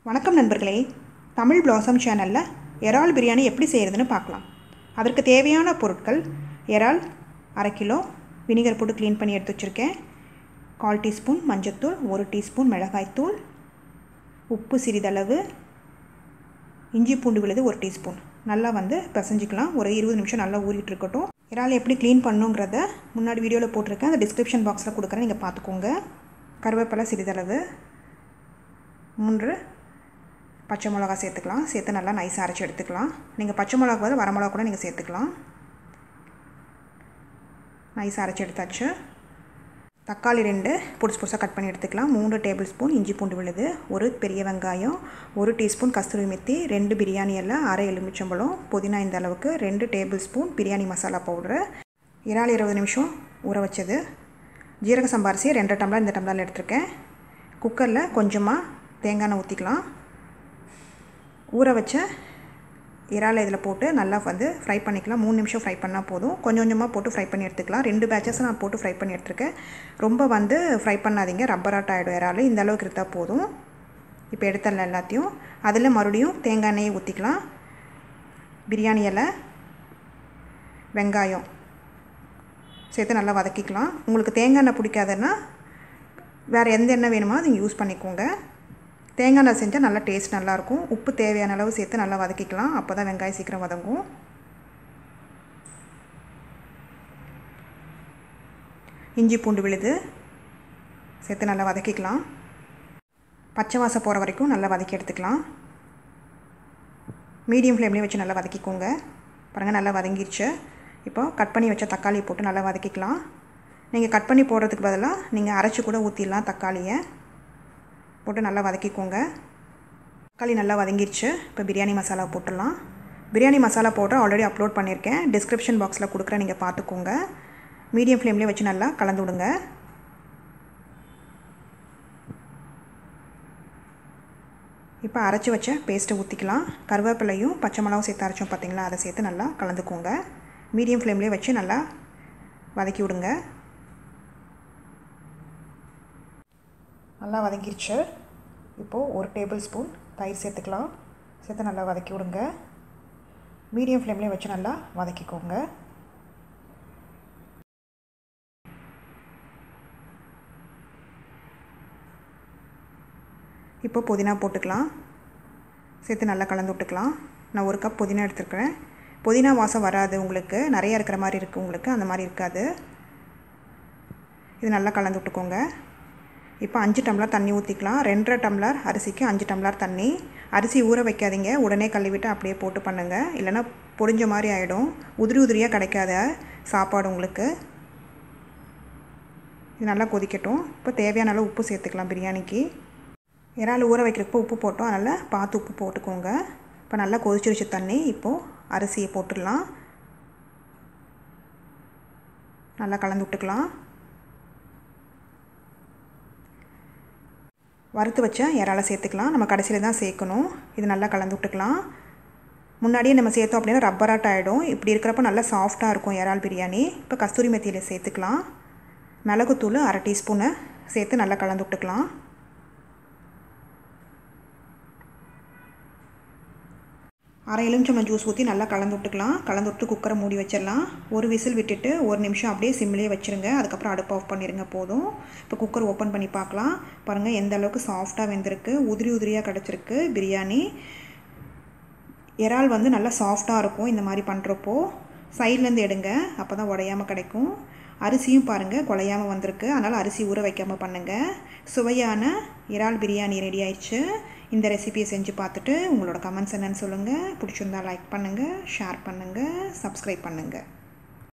வணக்கம் நண்பர்களே, தமிழ் பிளாசம் சேனலில் எறால் பிரியாணி எப்படி செய்கிறதுன்னு பார்க்கலாம். அதற்கு தேவையான பொருட்கள்: எறால் 1/2 கிலோ வினிகர் போட்டு க்ளீன் பண்ணி எடுத்து வச்சுருக்கேன். 1/4 டீஸ்பூன் மஞ்சள்தூள், 1 டீஸ்பூன் மிளகாய்த்தூள், உப்பு சிறிதளவு, இஞ்சி பூண்டு விழுது 1 டீஸ்பூன். நல்லா பிசைஞ்சிக்கலாம். ஒரு 20 நிமிஷம் நல்லா ஊறிட்டு இருக்கட்டும். எறால் எப்படி க்ளீன் பண்ணுங்கிறத முன்னாடி வீடியோவில் போட்டிருக்கேன். அந்த டிஸ்கிரிப்ஷன் பாக்ஸில் கொடுக்குறேன், நீங்கள் பார்த்துக்கோங்க. கருவேப்பிலை சிறிதளவு, 3 பச்சை மிளகா சேர்த்துக்கலாம். சேர்த்து நல்லா நைஸாக அரைச்சி எடுத்துக்கலாம். நீங்கள் பச்சை மிளகா பதில் வர மிளகா கூட நீங்கள் சேர்த்துக்கலாம். நைஸாக அரைச்சி எடுத்தாச்சு. தக்காளி 2 புதுசாக கட் பண்ணி எடுத்துக்கலாம். 3 டேபிள் ஸ்பூன் இஞ்சி பூண்டு விழுது, 1 பெரிய வெங்காயம், 1 டீஸ்பூன் கஸ்தூரி மெத்தி, 2 பிரியாணி இலை, அரை எலுமிச்சம்பழம், புதினா இந்த அளவுக்கு, 2 table spoon biryani masala powder. இறால் 20 நிமிஷம் ஊற வச்சது. ஜீரக சம்பா அரிசி 2 டம்ளர் இந்த டம்ளரில் எடுத்துருக்கேன். குக்கரில் கொஞ்சமாக தேங்காய் எண்ணெய் ஊற்றிக்கலாம். ஊற வச்ச இறாலை இதில் போட்டு நல்லா ஃப்ரை பண்ணிக்கலாம். 3 நிமிஷம் ஃப்ரை பண்ணால் போதும். கொஞ்சம் கொஞ்சமாக போட்டு ஃப்ரை பண்ணி எடுத்துக்கலாம். 2 பேட்சஸ் நான் போட்டு ஃப்ரை பண்ணி எடுத்துருக்கேன். ரொம்ப ஃப்ரை பண்ணாதீங்க, ரப்பராட் ஆகிடும் இறால். இந்த அளவுக்கு இருந்தால் போதும். இப்போ எடுத்துடலாம் எல்லாத்தையும். அதில் மறுபடியும் தேங்காய் எண்ணெயை ஊற்றிக்கலாம். பிரியாணி இலை, வெங்காயம் சேர்த்து நல்லா வதக்கிக்கலாம். உங்களுக்கு தேங்காய் எண்ணெய் பிடிக்காதுன்னா வேறு எந்த எண்ணெய் வேணுமோ அதை யூஸ் பண்ணிக்கோங்க. தேங்காய் எண்ணெய் செஞ்சால் நல்லா டேஸ்ட் நல்லாயிருக்கும். உப்பு தேவையான அளவு சேர்த்து நல்லா வதக்கிக்கலாம். அப்போ தான் வெங்காயம் சீக்கிரம் வதங்கும். இஞ்சி பூண்டு விழுது சேர்த்து நல்லா வதக்கிக்கலாம். பச்சை வாசம் போகிற வரைக்கும் நல்லா வதக்கி எடுத்துக்கலாம். மீடியம் ஃப்ளேம்லேயே வச்சு நல்லா வதக்கிக்கோங்க. பாருங்கள், நல்லா வதங்கிடுச்சு. இப்போ கட் பண்ணி வச்ச தக்காளியை போட்டு நல்லா வதக்கிக்கலாம். நீங்கள் கட் பண்ணி போடுறதுக்கு பதிலாக நீங்கள் அரைச்சி கூட ஊற்றிடலாம். தக்காளியை போட்டு நல்லா வதக்கிக்கோங்க. தக்காளி நல்லா வதங்கிடுச்சு. இப்போ பிரியாணி மசாலா போட்டுடலாம். Biryani masala powder already upload பண்ணியிருக்கேன், டிஸ்கிரிப்ஷன் பாக்ஸில் கொடுக்குறேன், நீங்கள் பார்த்துக்கோங்க. மீடியம் ஃப்ளேம்லேயே வச்சு நல்லா கலந்து விடுங்க. இப்போ அரைச்சி வச்ச பேஸ்ட்டை ஊற்றிக்கலாம். கருவேப்பிலையும் பச்சை மிளகாவும் சேர்த்து அரைச்சோம் பார்த்தீங்களா, அதை சேர்த்து நல்லா கலந்துக்கோங்க. மீடியம் ஃப்ளேம்லேயே வச்சு நல்லா வதக்கி விடுங்க. நல்லா வதங்கிடுச்சு. இப்போது 1 டேபிள் ஸ்பூன் தயிர் சேர்த்துக்கலாம். சேர்த்து நல்லா வதக்கி விடுங்க. மீடியம் ஃப்ளேம்லேயே வச்சு நல்லா வதக்கிக்கோங்க. இப்போ புதினா போட்டுக்கலாம். சேர்த்து நல்லா கலந்து விட்டுக்கலாம். நான் 1 கப் புதினா எடுத்துருக்கிறேன். புதினா வாசம் வராது உங்களுக்கு, நிறையா இருக்கிற மாதிரி இருக்குது உங்களுக்கு, அந்த மாதிரி இருக்காது. இது நல்லா கலந்து விட்டுக்கோங்க. இப்போ 5 டம்ளர் தண்ணி ஊற்றிக்கலாம். 2.5 டம்ளர் அரிசிக்கு 5 டம்ளர் தண்ணி. அரிசி ஊற வைக்காதீங்க, உடனே கழுவிட்டு அப்படியே போட்டு பண்ணுங்கள். இல்லைன்னா பொடிஞ்ச மாதிரி ஆகிடும், உதிரியாக கிடைக்காத சாப்பாடு உங்களுக்கு. இது நல்லா கொதிக்கட்டும். இப்போ தேவையான அளவு உப்பு சேர்த்துக்கலாம். பிரியாணிக்கு இறால் ஊற வைக்கிறப்போ உப்பு போட்டோம், அதனால் பார்த்து உப்பு போட்டுக்கோங்க. இப்போ நல்லா கொதிச்சிருச்சு தண்ணி. இப்போது அரிசியை போட்டுடலாம். நல்லா கலந்து விட்டுக்கலாம். வறுத்து வச்ச இறாலை சேர்த்துக்கலாம். நம்ம கடைசியில் தான் சேர்க்கணும். இது நல்லா கலந்து விட்டுக்கலாம். முன்னாடியே நம்ம சேர்த்தோம் அப்படின்னா ரப்பராட் ஆகிடும். இப்படி இருக்கிறப்ப நல்லா சாஃப்டாக இருக்கும் இறால் பிரியாணி. இப்போ கஸ்தூரி மெத்தியில் சேர்த்துக்கலாம். மிளகுத்தூள் 1/2 டீஸ்பூனை சேர்த்து நல்லா கலந்து விட்டுக்கலாம். அரை எலுமிச்சம்பழம் ஜூஸ் ஊற்றி நல்லா கலந்து விட்டுக்கலாம். கலந்து விட்டு குக்கரை மூடி வச்சிடலாம். 1 விசில் விட்டுட்டு 1 நிமிஷம் அப்படியே சிம்லேயே வச்சுருங்க. அதுக்கப்புறம் அடுப்பு ஆஃப் பண்ணிடுங்க போதும். இப்போ குக்கர் ஓப்பன் பண்ணி பார்க்கலாம். பாருங்கள் எந்த அளவுக்கு சாஃப்டாக வெந்திருக்கு, உதிரியாக கிடச்சிருக்கு பிரியாணி. இறால் நல்லா சாஃப்டாக இருக்கும் இந்த மாதிரி பண்ணுறப்போ. சைட்லேருந்து எடுங்க, அப்போ தான் உடையாமல் கிடைக்கும். அரிசியும் பாருங்கள் குலையாமல் வந்திருக்கு, அதனால் அரிசி ஊற வைக்காமல் பண்ணுங்கள். சுவையான இறால் பிரியாணி ரெடி ஆயிடுச்சு. இந்த ரெசிபியை செஞ்சு பார்த்துட்டு உங்களோட கமெண்ட்ஸ் என்னன்னு சொல்லுங்கள். பிடிச்சிருந்தால் லைக் பண்ணுங்கள், ஷேர் பண்ணுங்கள், சப்ஸ்கிரைப் பண்ணுங்கள்.